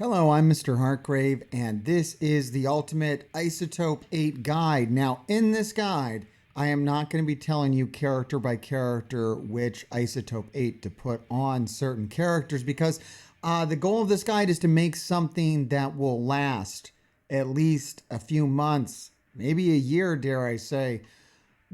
Hello, I'm Mr. Hartgrave, and this is the ultimate Isotope 8 guide. Now, in this guide, I am not going to be telling you character by character which Isotope 8 to put on certain characters because the goal of this guide is to make something that will last at least a few months, maybe a year, dare I say,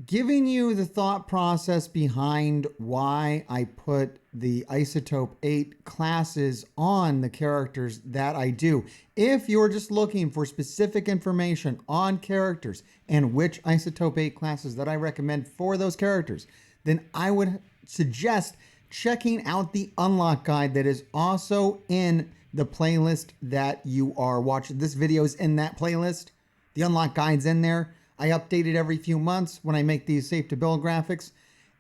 giving you the thought process behind why I put the Isotope 8 classes on the characters that I do. If you're just looking for specific information on characters and which Isotope 8 classes that I recommend for those characters, then I would suggest checking out the unlock guide that is also in the playlist that you are watching. This video is in that playlist. The unlock guide's in there. I update it every few months when I make these safe to build graphics.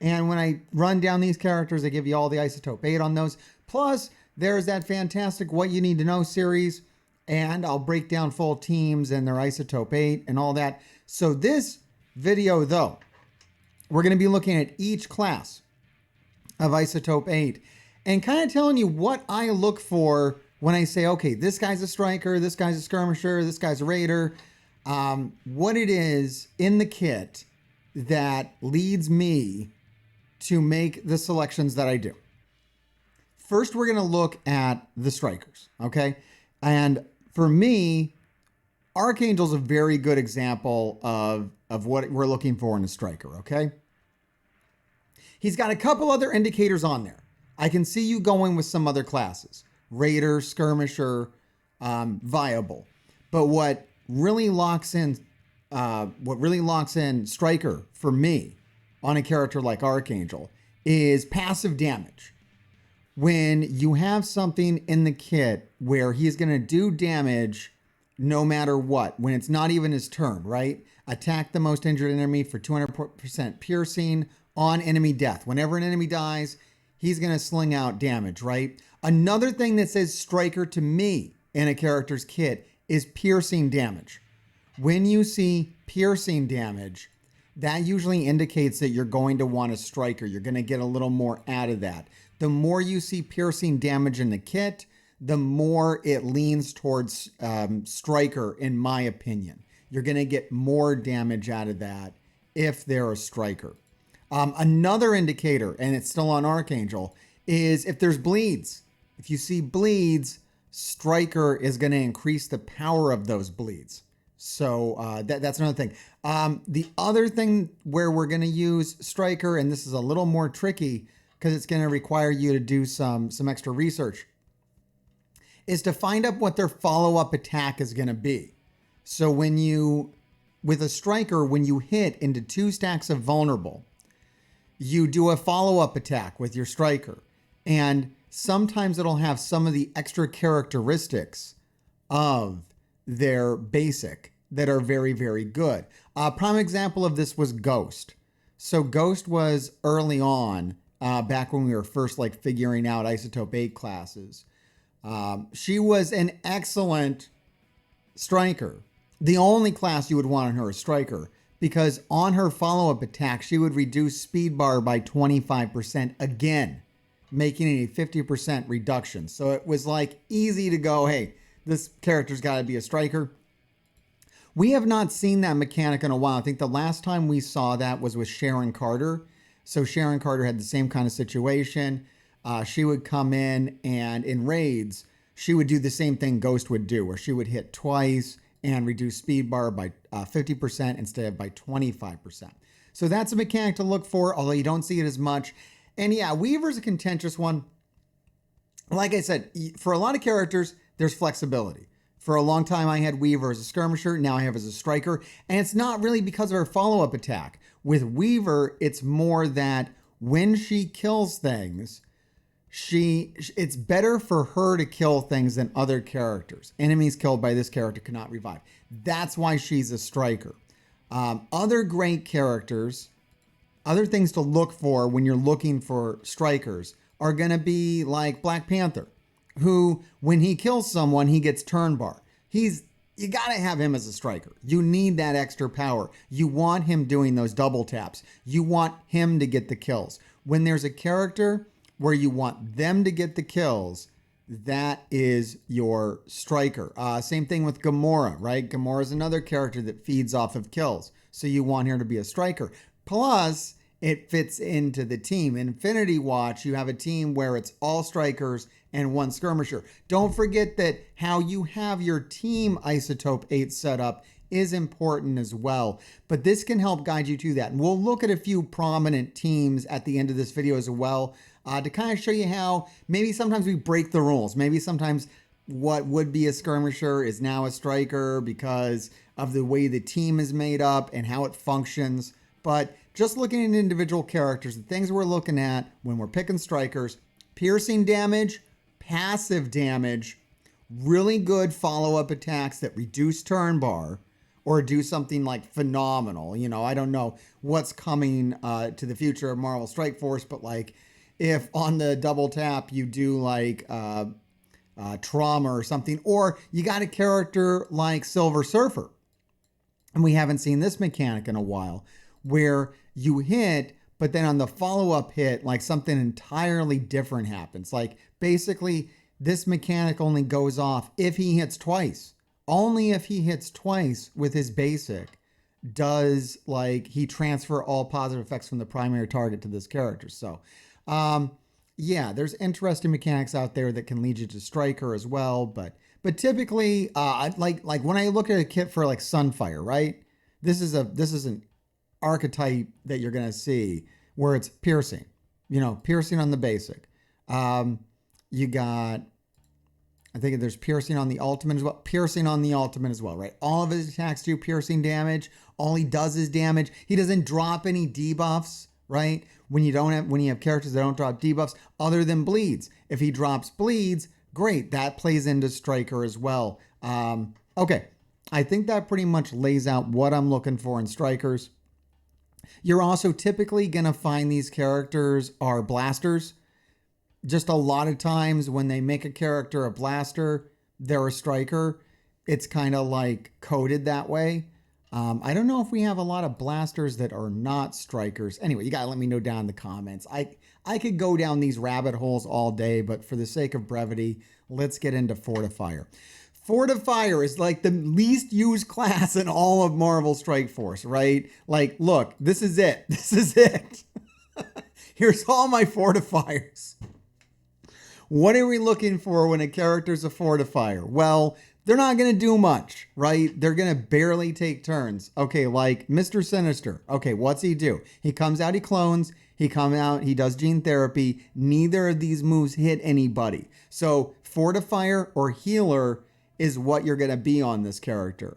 And when I run down these characters, I give you all the Isotope 8 on those. Plus, there's that fantastic What You Need to Know series. And I'll break down full teams and their Isotope 8 and all that. So this video, though, we're going to be looking at each class of Isotope 8 and kind of telling you what I look for when I say, okay, this guy's a striker, this guy's a skirmisher, this guy's a raider. What it is in the kit that leads me to make the selections that I do. First, we're going to look at the strikers, okay? And for me, Archangel's a very good example of what we're looking for in a striker, okay? He's got a couple other indicators on there. I can see you going with some other classes. Raider, skirmisher, viable. But what really locks in striker for me on a character like Archangel is passive damage. When you have something in the kit where he's going to do damage no matter what, when it's not even his turn, right? Attack the most injured enemy for 200% piercing on enemy death. Whenever an enemy dies, he's going to sling out damage, right? Another thing that says striker to me in a character's kit is piercing damage. When you see piercing damage, that usually indicates that you're going to want a striker. You're going to get a little more out of that. The more you see piercing damage in the kit, the more it leans towards striker, in my opinion. You're going to get more damage out of that if they're a striker. Another indicator, and it's still on Archangel, is if there's bleeds. If you see bleeds, striker is going to increase the power of those bleeds. So that's another thing. The other thing where we're going to use striker, and this is a little more tricky because it's going to require you to do some extra research, is to find out what their follow-up attack is going to be. So with a striker, when you hit into 2 stacks of vulnerable, you do a follow-up attack with your striker. And sometimes it'll have some of the extra characteristics of their basic that are very, very good. A prime example of this was Ghost. So Ghost was early on, back when we were first figuring out Isotope 8 classes. She was an excellent striker. The only class you would want on her is striker, because on her follow-up attack, she would reduce speed bar by 25% again, making it a 50% reduction. So it was easy to go, hey, this character's got to be a striker. We have not seen that mechanic in a while. I think the last time we saw that was with Sharon Carter. So Sharon Carter had the same kind of situation. She would come in raids, she would do the same thing Ghost would do, where she would hit twice and reduce speed bar by 50% instead of by 25%. So that's a mechanic to look for, although you don't see it as much. And yeah, Weaver's a contentious one. Like I said, for a lot of characters, there's flexibility. For a long time, I had Weaver as a skirmisher. Now I have as a striker. And it's not really because of her follow-up attack. With Weaver, it's more that when she kills things, it's better for her to kill things than other characters. Enemies killed by this character cannot revive. That's why she's a striker. Other great characters, other things to look for when you're looking for strikers are going to be like Black Panther, who, when he kills someone, he gets turn bar. You got to have him as a striker. You need that extra power. You want him doing those double taps. You want him to get the kills. When there's a character where you want them to get the kills, that is your striker. Same thing with Gamora, right? Gamora is another character that feeds off of kills. So you want her to be a striker. Plus, it fits into the team. In Infinity Watch, you have a team where it's all strikers and one skirmisher. Don't forget that how you have your team Isotope 8 set up is important as well. But this can help guide you to that. And we'll look at a few prominent teams at the end of this video as well, to kind of show you how maybe sometimes we break the rules. Maybe sometimes what would be a skirmisher is now a striker because of the way the team is made up and how it functions. But just looking at individual characters, the things we're looking at when we're picking strikers: piercing damage, passive damage, really good follow-up attacks that reduce turn bar or do something like phenomenal. You know, I don't know what's coming to the future of Marvel Strike Force, but like if on the double tap you do like trauma or something, or you got a character like Silver Surfer, and we haven't seen this mechanic in a while, where you hit, but then on the follow-up hit, like something entirely different happens. Like basically this mechanic only goes off if he hits twice. Only if he hits twice with his basic does like he transfer all positive effects from the primary target to this character. So yeah, there's interesting mechanics out there that can lead you to striker as well. But typically, like when I look at a kit for like Sunfire, right? This is an archetype that you're gonna see where it's piercing, you know, piercing on the basic. You got, I think there's piercing on the ultimate as well. Piercing on the ultimate as well, right? All of his attacks do piercing damage. All he does is damage. He doesn't drop any debuffs, right? When you have characters that don't drop debuffs other than bleeds. If he drops bleeds, great. That plays into striker as well. Okay. I think that pretty much lays out what I'm looking for in strikers. You're also typically going to find these characters are blasters. Just a lot of times when they make a character a blaster, they're a striker. It's kind of like coded that way. I don't know if we have a lot of blasters that are not strikers. Anyway, you got to let me know down in the comments. I could go down these rabbit holes all day, but for the sake of brevity, let's get into Fortifier. Fortifier is like the least used class in all of Marvel Strike Force, right? Like, look, this is it. This is it. Here's all my Fortifiers. What are we looking for when a character's a Fortifier? Well, they're not going to do much, right? They're going to barely take turns. Okay, like Mr. Sinister. Okay, what's he do? He comes out, he clones. He comes out, he does gene therapy. Neither of these moves hit anybody. So Fortifier or Healer is what you're going to be on this character.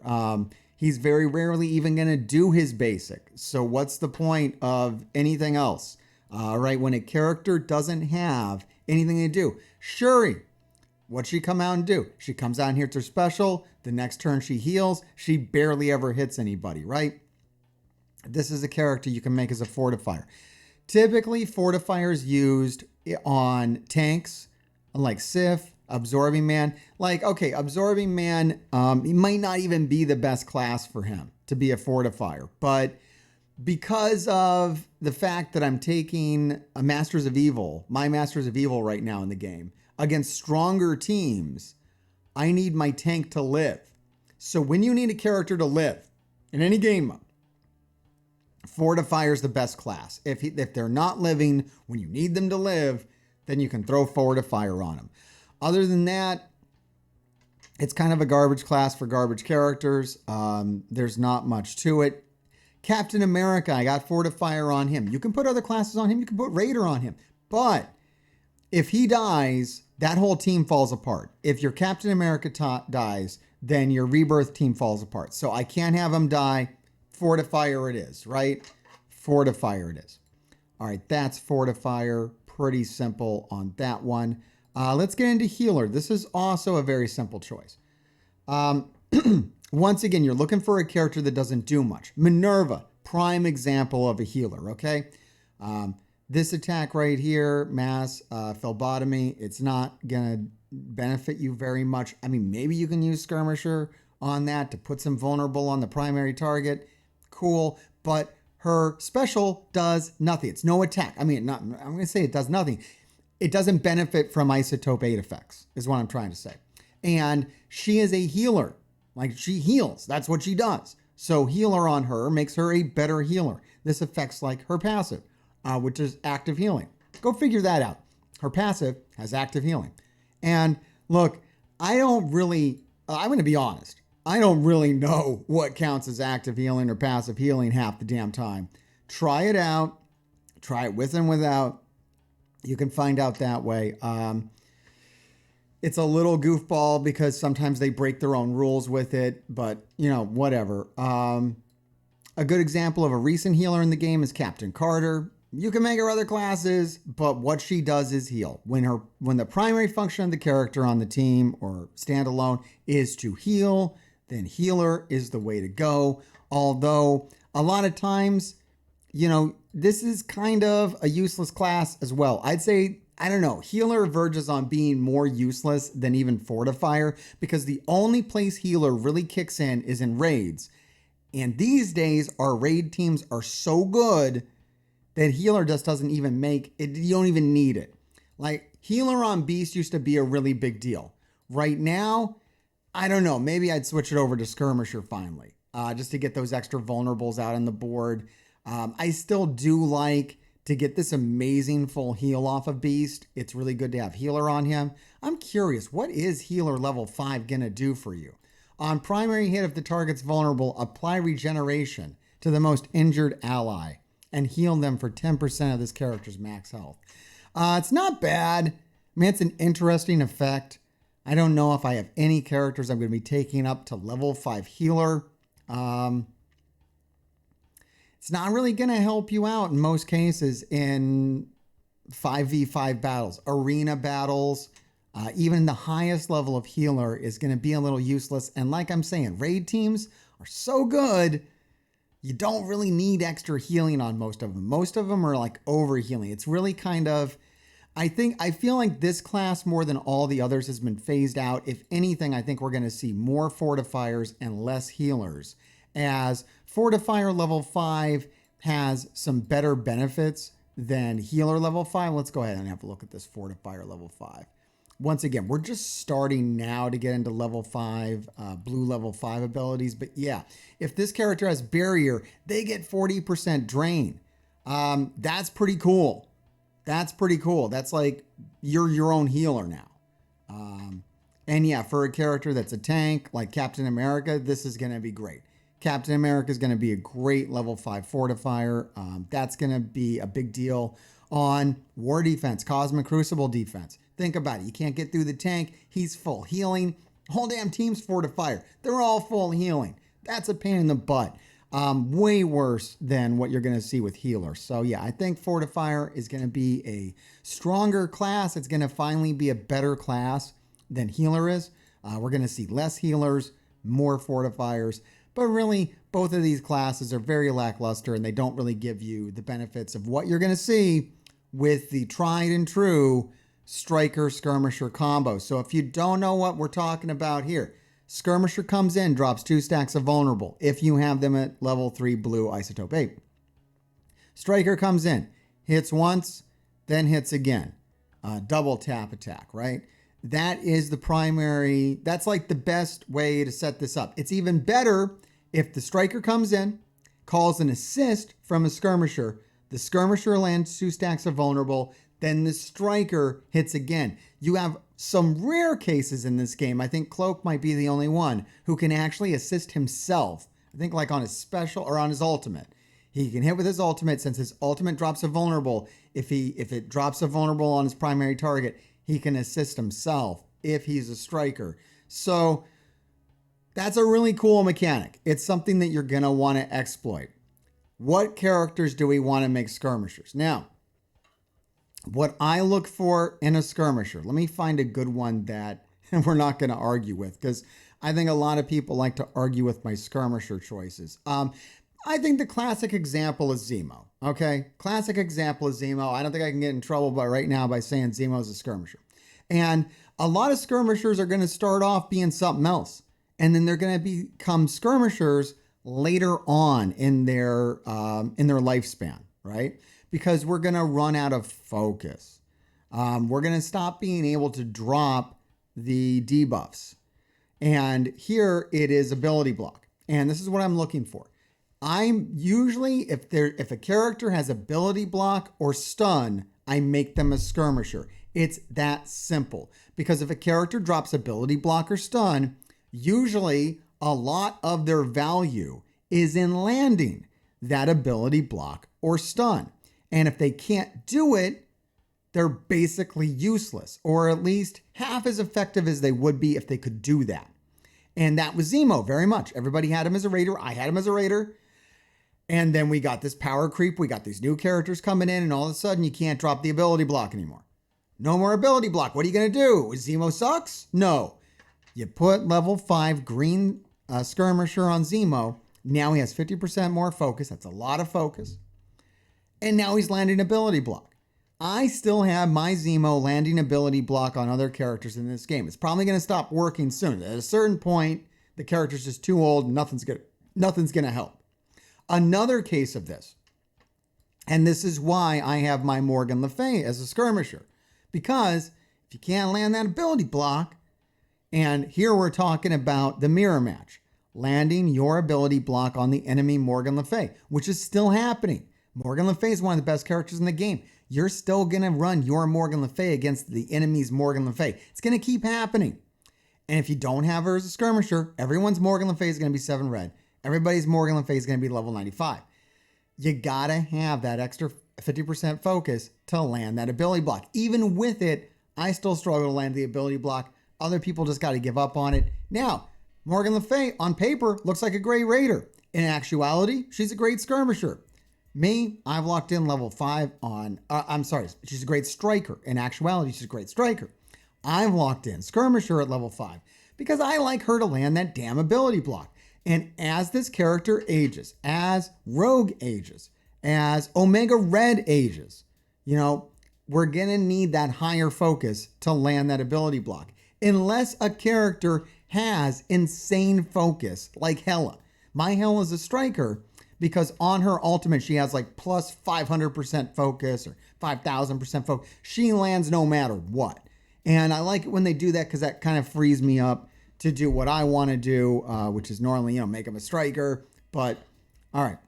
He's very rarely even going to do his basic. So what's the point of anything else? Right, when a character doesn't have anything to do. Shuri, what'd she come out and do? She comes out and hits her special. The next turn she heals. She barely ever hits anybody, right? This is a character you can make as a Fortifier. Typically, Fortifiers used on tanks, like Sif, Absorbing Man. Like, okay, Absorbing Man, he might not even be the best class for him to be a Fortifier, but because of the fact that I'm taking a Masters of Evil, my Masters of Evil right now in the game, against stronger teams, I need my tank to live. So when you need a character to live in any game mode, Fortifier is the best class. If they're not living when you need them to live, then you can throw Fortifier on them. Other than that, it's kind of a garbage class for garbage characters. There's not much to it. Captain America, I got Fortifier on him. You can put other classes on him. You can put Raider on him. But if he dies, that whole team falls apart. If your Captain America dies, then your Rebirth team falls apart. So I can't have him die. Fortifier it is, right? Fortifier it is. All right, that's Fortifier. Pretty simple on that one. Let's get into Healer. This is also a very simple choice. Once again, you're looking for a character that doesn't do much. Minerva, prime example of a healer, okay? This attack right here, mass phlebotomy, it's not going to benefit you very much. I mean, maybe you can use Skirmisher on that to put some vulnerable on the primary target. Cool, but her special does nothing. It's no attack. I mean, I'm going to say it does nothing. it doesn't benefit from Isotope 8 effects, is what I'm trying to say. And she is a healer. Like, she heals. That's what she does. So healer on her makes her a better healer. This affects like her passive, which is active healing. Go figure that out. Her passive has active healing. And look, I'm going to be honest. I don't really know what counts as active healing or passive healing half the damn time. Try it out. Try it with and without. You can find out that way. It's a little goofball because sometimes they break their own rules with it, but whatever. A good example of a recent healer in the game is Captain Carter. You can make her other classes, but what she does is heal. When the primary function of the character on the team or standalone is to heal, then healer is the way to go. Although a lot of times, this is kind of a useless class as well. I'd say, I don't know, healer verges on being more useless than even fortifier, because the only place healer really kicks in is in raids. And these days, our raid teams are so good that healer just doesn't even make it. You don't even need it. Like, healer on beast used to be a really big deal. Right now, I don't know, maybe I'd switch it over to skirmisher finally, just to get those extra vulnerables out on the board. I still do like to get this amazing full heal off of beast. It's really good to have healer on him. I'm curious, what is healer level 5 gonna do for you? On primary hit, if the target's vulnerable, apply regeneration to the most injured ally and heal them for 10% of this character's max health. It's not bad. I mean, it's an interesting effect. I don't know if I have any characters I'm going to be taking up to level 5 healer. It's not really going to help you out in most cases in 5v5 battles, arena battles. Even the highest level of healer is going to be a little useless. And like I'm saying, raid teams are so good, you don't really need extra healing on most of them. Most of them are like over healing. It's really kind of, I feel like this class more than all the others has been phased out. If anything, I think we're going to see more fortifiers and less healers, as fortifier level 5 has some better benefits than healer level 5. Let's go ahead and have a look at this fortifier level 5. Once again, we're just starting now to get into level 5, blue level 5 abilities. But yeah, if this character has barrier, they get 40% drain. That's pretty cool. That's pretty cool. That's like you're your own healer now. And yeah, for a character that's a tank like Captain America, this is going to be great. Captain America is going to be a great level 5 fortifier. That's going to be a big deal on war defense, Cosmic Crucible defense. Think about it. You can't get through the tank. He's full healing. Whole damn team's fortifier. They're all full healing. That's a pain in the butt. Way worse than what you're going to see with healer. So yeah, I think fortifier is going to be a stronger class. It's going to finally be a better class than healer is. We're going to see less healers, more fortifiers. But really, both of these classes are very lackluster, and they don't really give you the benefits of what you're going to see with the tried and true striker skirmisher combo. So if you don't know what we're talking about here, skirmisher comes in, drops 2 stacks of vulnerable if you have them at level 3 blue Isotope 8. Striker comes in, hits once, then hits again. Double tap attack, right? That is the primary, that's like the best way to set this up. It's even better if the striker comes in, calls an assist from a skirmisher, the skirmisher lands 2 stacks of vulnerable, then the striker hits again. You have some rare cases in this game. I think Cloak might be the only one who can actually assist himself. I think like on his special or on his ultimate. He can hit with his ultimate. Since his ultimate drops a vulnerable, if it drops a vulnerable on his primary target, he can assist himself if he's a striker. So that's a really cool mechanic. It's something that you're going to want to exploit. What characters do we want to make skirmishers? Now, what I look for in a skirmisher, let me find a good one that we're not going to argue with, because I think a lot of people like to argue with my skirmisher choices. I think the classic example is Zemo. Okay, classic example is Zemo. I don't think I can get in trouble right now by saying Zemo is a skirmisher. And a lot of skirmishers are going to start off being something else, and then they're going to become skirmishers later on in their lifespan, right? Because we're going to run out of focus. We're going to stop being able to drop the debuffs. And here it is ability block. And this is what I'm looking for. I'm usually, if a character has ability block or stun, I make them a skirmisher. It's that simple. Because if a character drops ability block or stun, usually a lot of their value is in landing that ability block or stun. And if they can't do it, they're basically useless, or at least half as effective as they would be if they could do that. And that was Zemo very much. Everybody had him as a raider. I had him as a raider. And then we got this power creep. We got these new characters coming in, and all of a sudden you can't drop the ability block anymore. No more ability block. What are you going to do? Zemo sucks? No. You put level 5 green skirmisher on Zemo. Now he has 50% more focus. That's a lot of focus. And now he's landing ability block. I still have my Zemo landing ability block on other characters in this game. It's probably going to stop working soon. At a certain point, the character's just too old. Nothing's going to help. Another case of this, and this is why I have my Morgan Le Fay as a skirmisher, because if you can't land that ability block, and here we're talking about the mirror match, landing your ability block on the enemy Morgan Le Fay, which is still happening. Morgan Le Fay is one of the best characters in the game. You're still going to run your Morgan Le Fay against the enemy's Morgan Le Fay. It's going to keep happening. And if you don't have her as a skirmisher, everyone's Morgan Le Fay is going to be 7 red. Everybody's Morgan Le Fay is going to be level 95. You got to have that extra 50% focus to land that ability block. Even with it, I still struggle to land the ability block. Other people just got to give up on it. Now, Morgan Le Fay on paper looks like a great raider. In actuality, she's a great skirmisher. Me, I've locked in level 5 on, she's a great striker. In actuality, she's a great striker. I've locked in skirmisher at level 5 because I like her to land that damn ability block. And as this character ages, as Rogue ages, as Omega Red ages, we're going to need that higher focus to land that ability block. Unless a character has insane focus like Hela. My Hela is a striker, because on her ultimate, she has like plus 500% focus or 5,000% focus. She lands no matter what. And I like it when they do that because that kind of frees me up to do what I want to do, which is normally, make them a striker. But all right.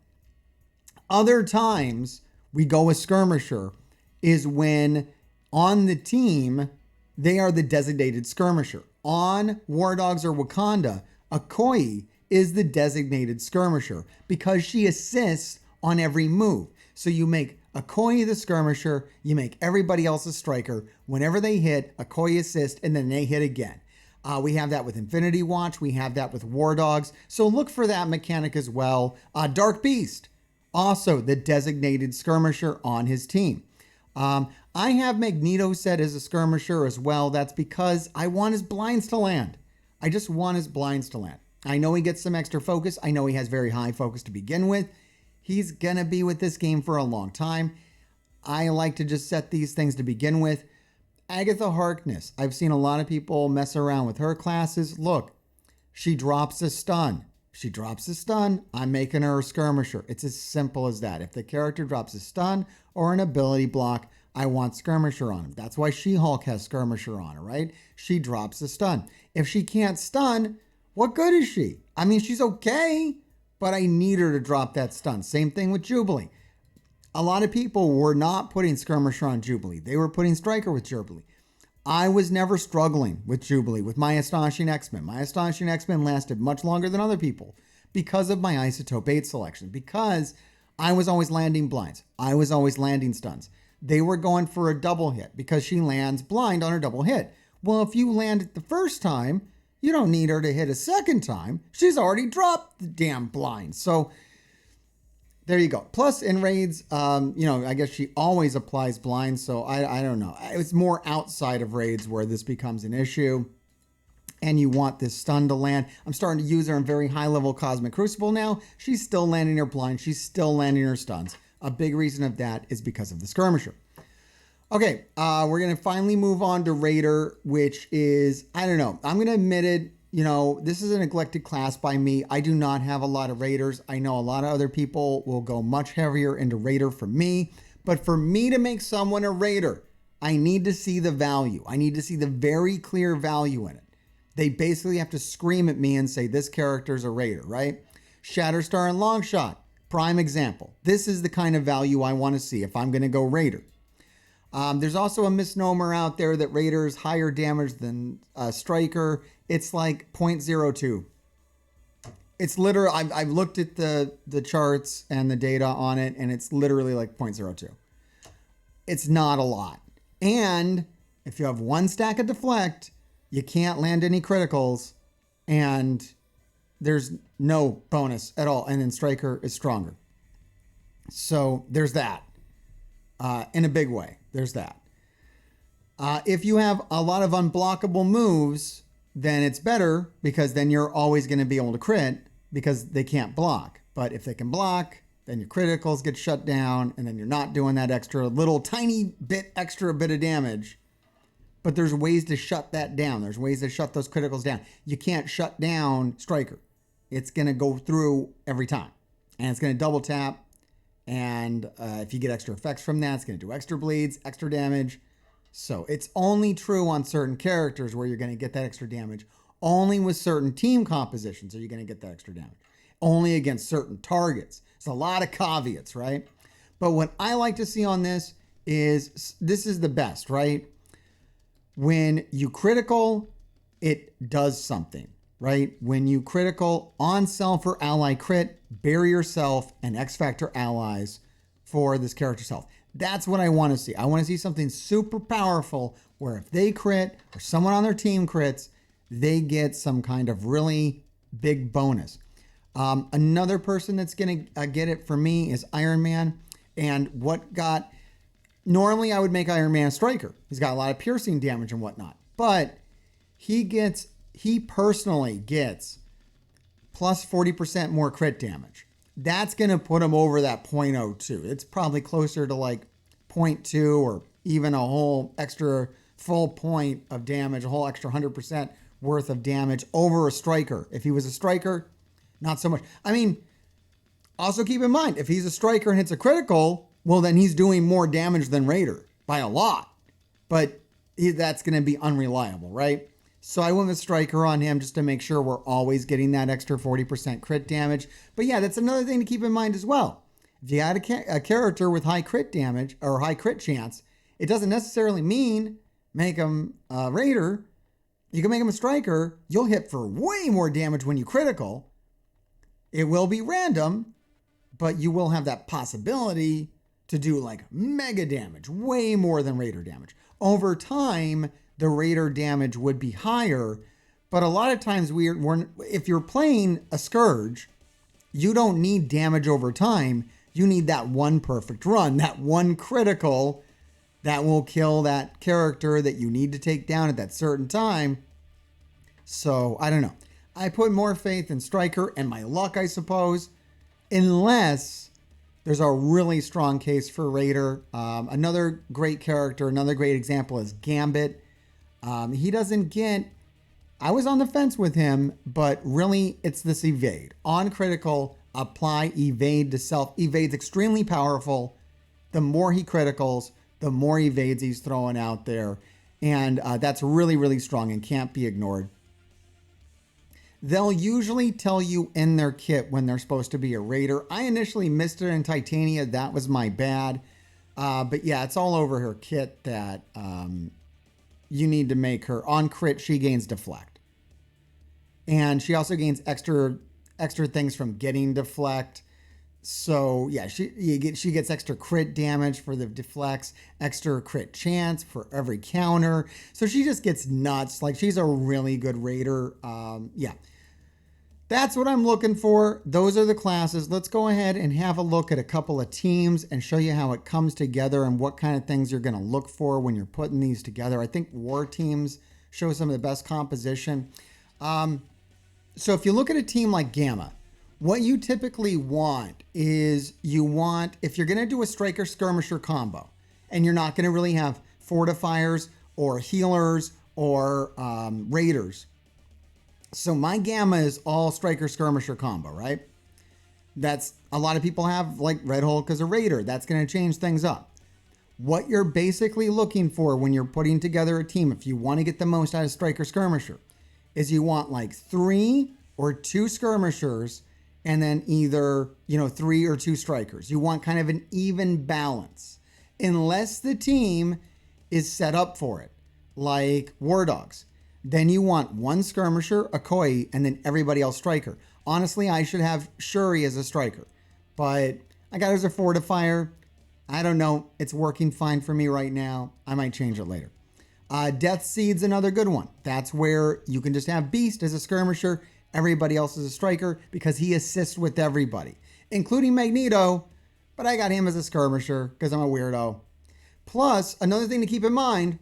Other times we go with skirmisher is when on the team, they are the designated skirmisher. On War Dogs or Wakanda, Okoye is the designated skirmisher because she assists on every move. So you make Okoye the skirmisher, you make everybody else a striker. Whenever they hit, Okoye assists, and then they hit again. We have that with Infinity Watch. We have that with War Dogs. So look for that mechanic as well. Dark Beast, also the designated skirmisher on his team. I have Magneto set as a skirmisher as well. That's because I want his blinds to land. I just want his blinds to land. I know he gets some extra focus. I know he has very high focus to begin with. He's going to be with this game for a long time. I like to just set these things to begin with. Agatha Harkness. I've seen a lot of people mess around with her classes. Look, she drops a stun. She drops a stun, I'm making her a skirmisher. It's as simple as that. If the character drops a stun or an ability block, I want skirmisher on him. That's why She-Hulk has skirmisher on her, right? She drops a stun. If she can't stun, what good is she? I mean, she's okay, but I need her to drop that stun. Same thing with Jubilee. A lot of people were not putting skirmisher on Jubilee. They were putting striker with Jubilee. I was never struggling with Jubilee, with my Astonishing X-Men. My Astonishing X-Men lasted much longer than other people because of my Isotope 8 selection, because I was always landing blinds. I was always landing stuns. They were going for a double hit because she lands blind on her double hit. Well, if you land it the first time, you don't need her to hit a second time. She's already dropped the damn blind. So there you go. Plus in raids, I guess she always applies blinds. So I don't know. It's more outside of raids where this becomes an issue. And you want this stun to land. I'm starting to use her in very high level Cosmic Crucible now. She's still landing her blind. She's still landing her stuns. A big reason of that is because of the skirmisher. Okay, we're going to finally move on to Raider, which is, I don't know. I'm going to admit it. This is a neglected class by me. I do not have a lot of Raiders. I know a lot of other people will go much heavier into Raider for me. But for me to make someone a Raider, I need to see the value. I need to see the very clear value in it. They basically have to scream at me and say, this character's a Raider, right? Shatterstar and Longshot, prime example. This is the kind of value I want to see if I'm going to go Raider. There's also a misnomer out there that Raider's higher damage than Striker. It's like 0.02. It's literally, I've looked at the charts and the data on it, and it's literally like 0.02. It's not a lot. And if you have one stack of deflect, you can't land any criticals, and there's no bonus at all. And then Striker is stronger. So there's that. In a big way, there's that. If you have a lot of unblockable moves, then it's better because then you're always going to be able to crit because they can't block. But if they can block, then your criticals get shut down, and then you're not doing that extra little tiny bit extra bit of damage. But there's ways to shut that down. There's ways to shut those criticals down. You can't shut down Striker. It's going to go through every time. And it's going to double tap. And if you get extra effects from that, it's going to do extra bleeds, extra damage. So it's only true on certain characters where you're going to get that extra damage. Only with certain team compositions are you going to get that extra damage. Only against certain targets. It's a lot of caveats, right? But what I like to see on this is the best, right? When you critical, it does something, right? When you critical on self or ally crit, bury yourself and X Factor allies for this character's health. That's what I want to see. I want to see something super powerful where if they crit or someone on their team crits, they get some kind of really big bonus. Another person that's going to get it for me is Iron Man. And normally I would make Iron Man a Striker. He's got a lot of piercing damage and whatnot. But he personally gets plus 40% more crit damage. That's going to put him over that 0.02. It's probably closer to like 0.2 or even a whole extra full point of damage, a whole extra 100% worth of damage over a Striker. If he was a Striker, not so much. I mean, also keep in mind, if he's a Striker and hits a critical, well, then he's doing more damage than Raider by a lot. But that's going to be unreliable, right? So I went with Striker on him just to make sure we're always getting that extra 40% crit damage. But yeah, that's another thing to keep in mind as well. If you add a character with high crit damage or high crit chance, it doesn't necessarily mean make him a Raider. You can make him a Striker. You'll hit for way more damage when you critical. It will be random, but you will have that possibility to do like mega damage, way more than Raider damage. Over time, the Raider damage would be higher, but a lot of times if you're playing a Scourge, you don't need damage over time. You need that one perfect run, that one critical that will kill that character that you need to take down at that certain time. So I don't know. I put more faith in Striker and my luck, I suppose, unless there's a really strong case for Raider. Another great character, another great example is Gambit. He doesn't get, I was on the fence with him, but really it's this evade. On critical, apply evade to self. Evade's extremely powerful. The more he criticals, the more evades he's throwing out there. And that's really, really strong and can't be ignored. They'll usually tell you in their kit when they're supposed to be a Raider. I initially missed it in Titania. That was my bad. But yeah, it's all over her kit that you need to make her. On crit, she gains deflect. And she also gains extra things from getting deflect. So yeah, she gets extra crit damage for the deflects, extra crit chance for every counter. So she just gets nuts. Like, she's a really good Raider. Yeah. That's what I'm looking for. Those are the classes. Let's go ahead and have a look at a couple of teams and show you how it comes together and what kind of things you're going to look for when you're putting these together. I think war teams show some of the best composition. So if you look at a team like Gamma, what you typically want is if you're going to do a Striker Skirmisher combo and you're not going to really have fortifiers or healers or raiders. So my Gamma is all Striker Skirmisher combo, right? That's a lot of people have like Red Hulk as a raider. That's going to change things up. What you're basically looking for when you're putting together a team, if you want to get the most out of striker skirmisher, is you want like 3 or 2 skirmishers and then either, 3 or 2 strikers. You want kind of an even balance, unless the team is set up for it, like War Dogs. Then you want 1 skirmisher, a Koi, and then everybody else striker. Honestly, I should have Shuri as a striker, but I got her as a fortifier. I don't know. It's working fine for me right now. I might change it later. Death Seed's another good one. That's where you can just have Beast as a skirmisher. Everybody else is a striker because he assists with everybody, including Magneto. But I got him as a skirmisher because I'm a weirdo. Plus, another thing to keep in mind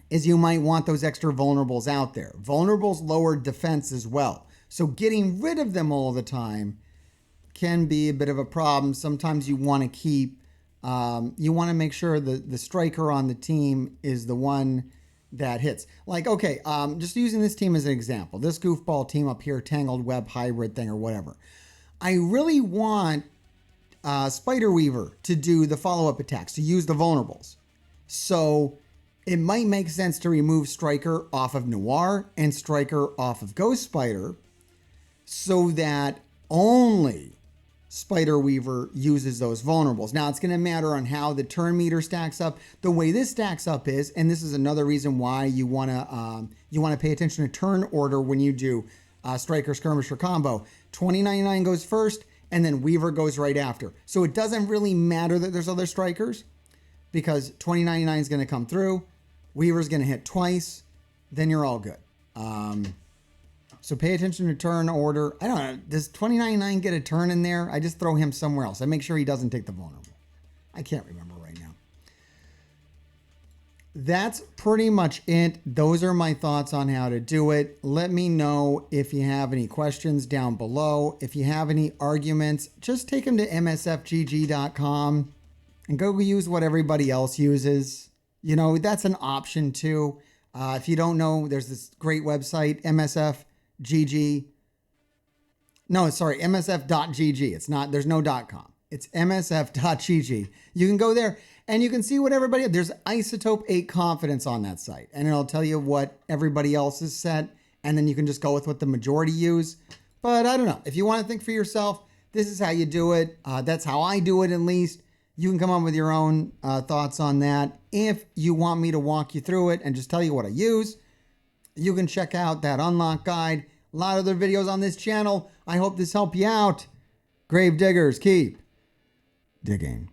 is you might want those extra vulnerables out there. Vulnerables lower defense as well. So getting rid of them all the time can be a bit of a problem. Sometimes you want to keep, you want to make sure that the striker on the team is the one that hits. Like, okay, just using this team as an example, this goofball team up here, Tangled Web Hybrid thing or whatever. I really want Spider Weaver to do the follow-up attacks, to use the vulnerables. So it might make sense to remove Striker off of Noir and Striker off of Ghost Spider so that only Spider Weaver uses those vulnerables. Now, it's going to matter on how the turn meter stacks up. The way this stacks up is, and this is another reason why you want to pay attention to turn order when you do Striker Skirmisher combo. 2099 goes first, and then Weaver goes right after. So it doesn't really matter that there's other Strikers because 2099 is going to come through. Weaver's going to hit twice. Then you're all good. So pay attention to turn order. I don't know. Does 2099 get a turn in there? I just throw him somewhere else. I make sure he doesn't take the vulnerable. I can't remember right now. That's pretty much it. Those are my thoughts on how to do it. Let me know if you have any questions down below. If you have any arguments, just take them to msfgg.com and go use what everybody else uses. That's an option too. If you don't know, there's this great website, msfgg. No, sorry, msf.gg. It's not, there's no .com. It's msf.gg. You can go there and you can see what everybody, there's Isotope 8 confidence on that site. And it'll tell you what everybody else is set. And then you can just go with what the majority use. But I don't know. If you want to think for yourself, this is how you do it. That's how I do it, at least. You can come up with your own thoughts on that. If you want me to walk you through it and just tell you what I use, you can check out that unlock guide. A lot of other videos on this channel. I hope this helped you out. Grave diggers, keep digging.